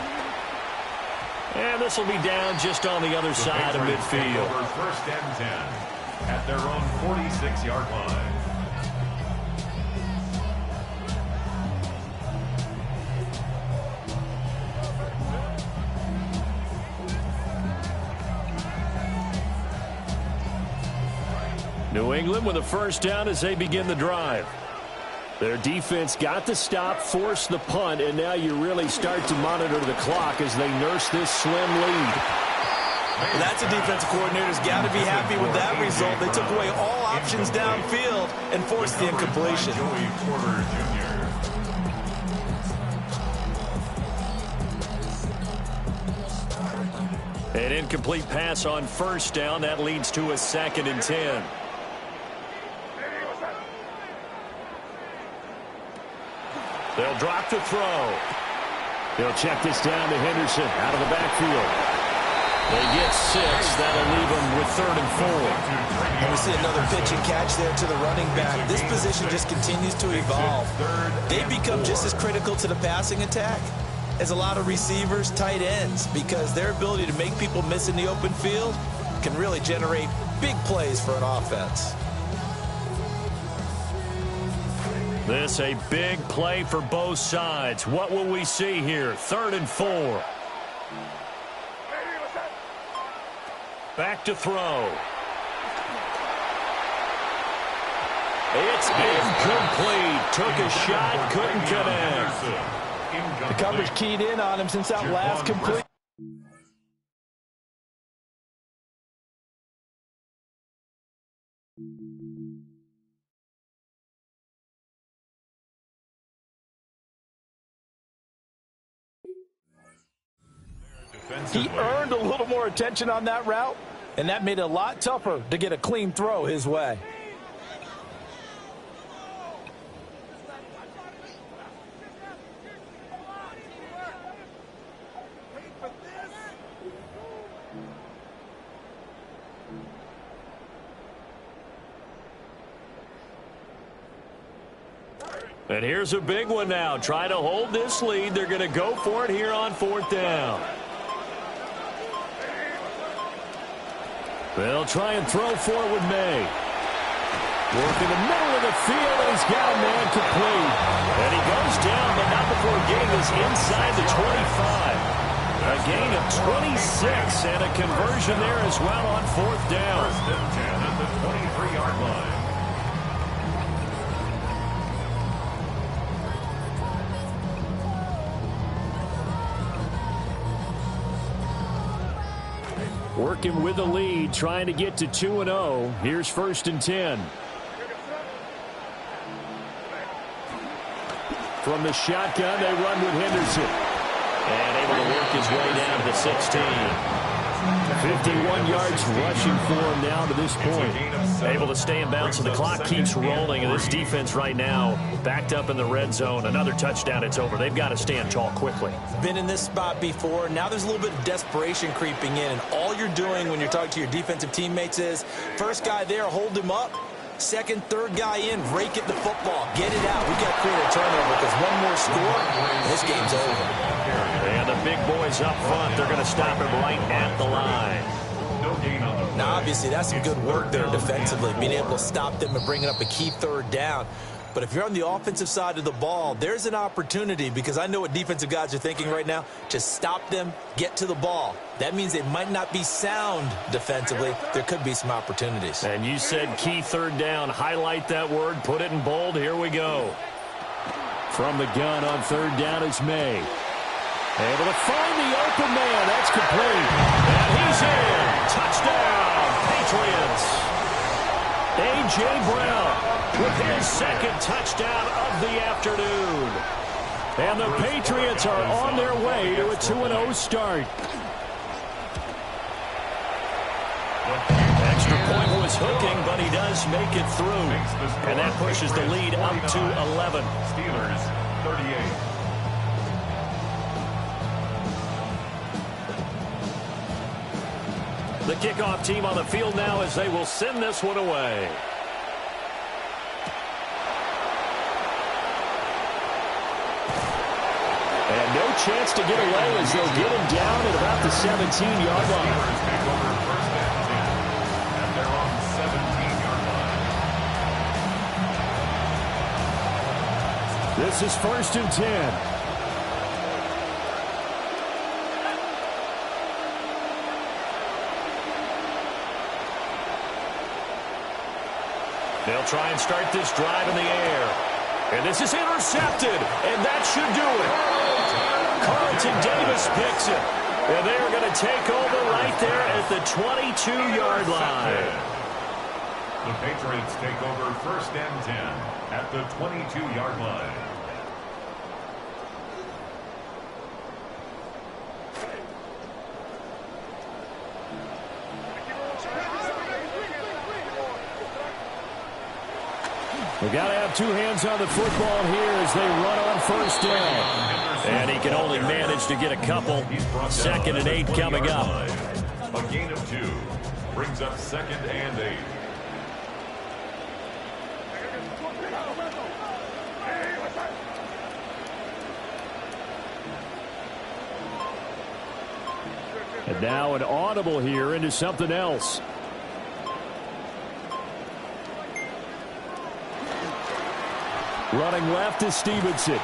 A: And this will be down just on the other side of midfield.
B: 1st and 10 at their own 46-yard line.
A: New England with a 1st down as they begin the drive. Their defense got the stop, forced the punt, and now you really start to monitor the clock as they nurse this slim lead.
C: Well, that's a defensive coordinator's got to be happy with that result. They took away all options downfield and forced the incompletion.
A: An incomplete pass on 1st down. That leads to a 2nd and 10. They'll drop to throw. They'll check this down to Henderson out of the backfield. They get 6. That'll leave them with 3rd and 4.
D: And we see another pitch and catch there to the running back. This position just continues to evolve. They become just as critical to the passing attack as a lot of receivers, tight ends, because their ability to make people miss in the open field can really generate big plays for an offense.
A: This a big play for both sides. What will we see here? 3rd and 4. Back to throw. It's incomplete. Took a shot, couldn't connect.
D: The coverage keyed in on him since that last complete. He earned a little more attention on that route, and that made it a lot tougher to get a clean throw his way.
A: And here's a big one now. Try to hold this lead. They're going to go for it here on 4th down. They'll try and throw for it with May. Work in the middle of the field, and he's got a man complete. And he goes down, but not before getting us inside the 25. A gain of 26 and a conversion there as well on 4th down.
B: 1st and 10 at the 23-yard line.
A: Working with the lead, trying to get to 2-0. Here's 1st and 10. From the shotgun, they run with Henderson. And able to work his way down to the 16. 51 yards rushing for him down to this point. Able to stay in bounds, and the clock keeps rolling. And this defense right now backed up in the red zone. Another touchdown, it's over. They've got to stand tall quickly.
D: Been in this spot before. Now there's a little bit of desperation creeping in. And all you're doing when you're talking to your defensive teammates is, first guy there, hold him up. Second, third guy in, rake at the football. Get it out. We've got to create a turnover because one more score, and this game's over.
A: And the big boys up front, they're going to stop him right at the line.
D: Now, obviously, that's some good work there defensively, being able to stop them and bringing up a key 3rd down. But if you're on the offensive side of the ball, there's an opportunity, because I know what defensive guys are thinking right now. Just stop them, get to the ball. That means they might not be sound defensively. There could be some opportunities.
A: And you said key 3rd down. Highlight that word. Put it in bold. Here we go. From the gun on 3rd down, it's May. Able to find the open man. That's complete. And he's in. Touchdown, Patriots. A.J. Brown with his 2nd touchdown of the afternoon. And the Patriots are on their way to a 2-0 start. Extra point was hooking, but he does make it through. And that pushes the lead up to 11.
B: Steelers, 38.
A: The kickoff team on the field now as they will send this one away. And no chance to get away as they'll get him down at about the 17-yard line.
B: Take over 1st and 10 at their own 17-yard line.
A: This is 1st and 10. They'll try and start this drive in the air. And this is intercepted, and that should do it. Carlton Davis picks it. And they're going to take over right there at the 22-yard line.
B: The Patriots take over 1st and 10 at the 22-yard line.
A: We've got to have two hands on the football here as they run on 1st down. And he can only manage to get a couple. 2nd and 8 coming up.
B: A gain of 2 brings up 2nd and 8.
A: And now an audible here into something else. Running left is Stevenson.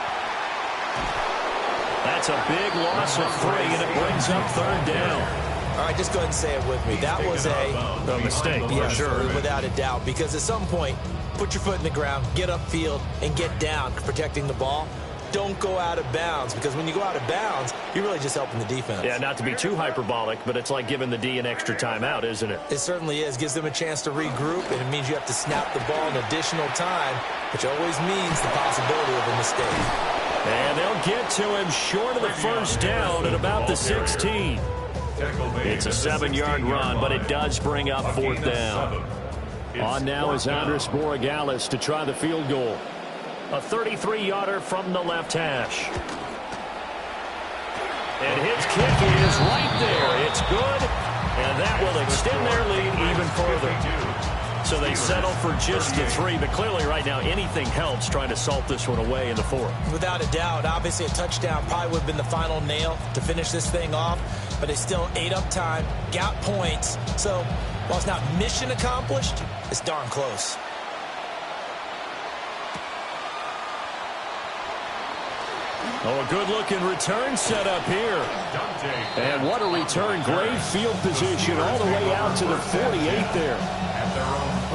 A: That's a big loss of 3, and it brings up 3rd down.
D: All right, just go ahead and say it with me. That was
A: A mistake, for sure.
D: Without a doubt, because at some point, put your foot in the ground, get upfield, and get down, protecting the ball. Don't go out of bounds, because when you go out of bounds, you're really just helping the defense.
A: Yeah, not to be too hyperbolic, but it's like giving the D an extra timeout, isn't it?
D: It certainly is. Gives them a chance to regroup, and it means you have to snap the ball an additional time, which always means the possibility of a mistake.
A: And they'll get to him short of the 1st down at about the 16. It's a 7-yard run, but it does bring up 4th down. On now is Andres Borregales to try the field goal. A 33-yarder from the left hash. And his kick is right there. It's good, and that will extend their lead even further. So they settle for just the 3, but clearly right now anything helps trying to salt this one away in the 4th.
D: Without a doubt, obviously a touchdown probably would have been the final nail to finish this thing off, but they still ate up time, got points. So while it's not mission accomplished, it's darn close.
A: Oh, a good-looking return set up here. And what a return. Great field position all the way out to the 48 there.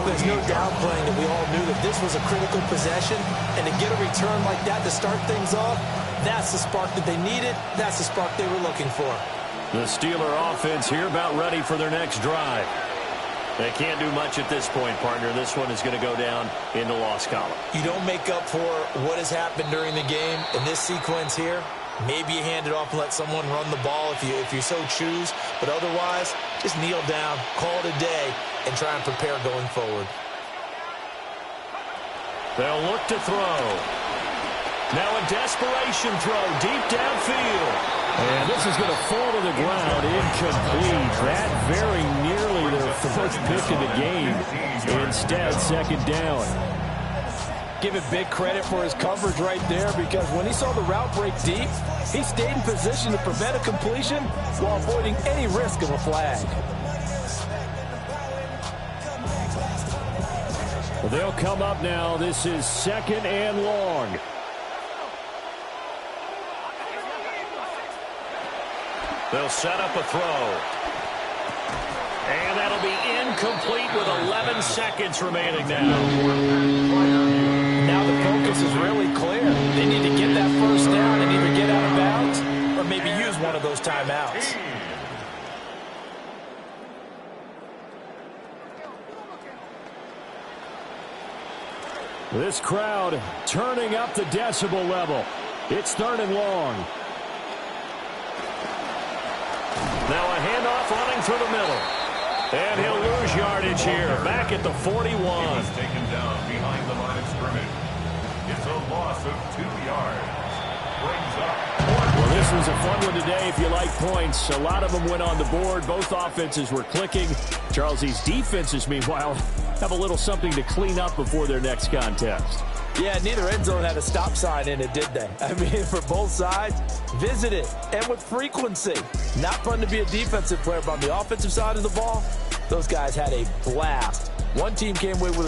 D: There's no downplaying that we all knew that this was a critical possession, and to get a return like that to start things off, that's the spark that they needed. That's the spark they were looking for.
A: The Steeler offense here about ready for their next drive. They can't do much at this point, partner. This one is going to go down in the loss column.
D: You don't make up for what has happened during the game in this sequence here. Maybe you hand it off and let someone run the ball if you so choose. But otherwise, just kneel down, call it a day, and try and prepare going forward.
A: They'll look to throw. Now a desperation throw deep downfield. And this is going to fall to the ground incomplete. That very nearly their 4th pick of the game. Instead, 2nd down.
E: Give it big credit for his coverage right there, because when he saw the route break deep, he stayed in position to prevent a completion while avoiding any risk of a flag.
A: Well, they'll come up now. This is 2nd and long. They'll set up a throw. And that'll be incomplete with 11 seconds remaining now.
E: Now the focus is really clear. They need to get that 1st down and either get out of bounds or maybe use one of those timeouts.
A: This crowd turning up the decibel level. It's 3rd and long. Now a handoff running through the middle. And he'll lose yardage here. Back at the 41.
B: He's taken down behind the line of scrimmage. It's a loss of 2 yards. Brings up.
A: Well, this was a fun one today if you like points. A lot of them went on the board. Both offenses were clicking. Charles, these defenses, meanwhile, have a little something to clean up before their next contest.
E: Yeah, neither end zone had a stop sign in it, did they? I mean, for both sides, visit it, and with frequency. Not fun to be a defensive player, but on the offensive side of the ball, those guys had a blast. One team came away with